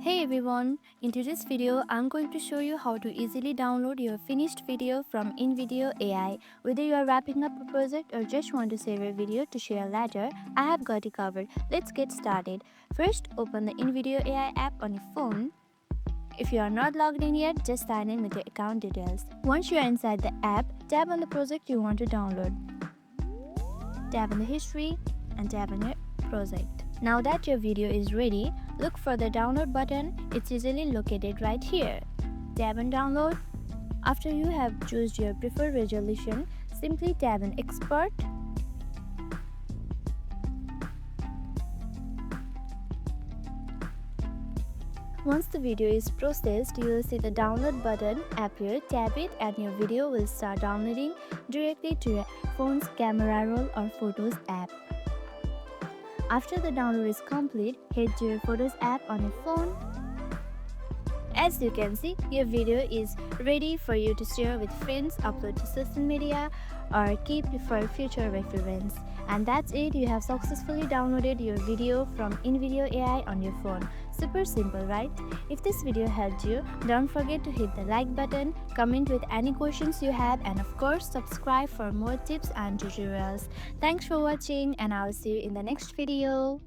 Hey everyone, in today's video I'm going to show you how to easily download your finished video from Invideo AI. Whether you are wrapping up a project or just want to save your video to share later, I have got it covered. Let's get started. First, open the Invideo AI app on your phone. If you are not logged in yet, just sign in with your account details. Once you are inside the app, tap on the project you want to download. Tap on the history and tap on your project. Now that your video is ready, look for the download button. It's easily located right here. Tap on download. After you have chosen your preferred resolution, simply tap on export. Once the video is processed, you will see the download button appear. Tap it and your video will start downloading directly to your phone's camera roll or Photos app. After the download is complete, head to your Photos app on your phone. As you can see, your video is ready for you to share with friends, upload to social media, or keep for future reference. And that's it, you have successfully downloaded your video from Invideo AI on your phone. Super simple, right? If this video helped you, don't forget to hit the like button, comment with any questions you have, and of course subscribe for more tips and tutorials. Thanks for watching, and I'll see you in the next video.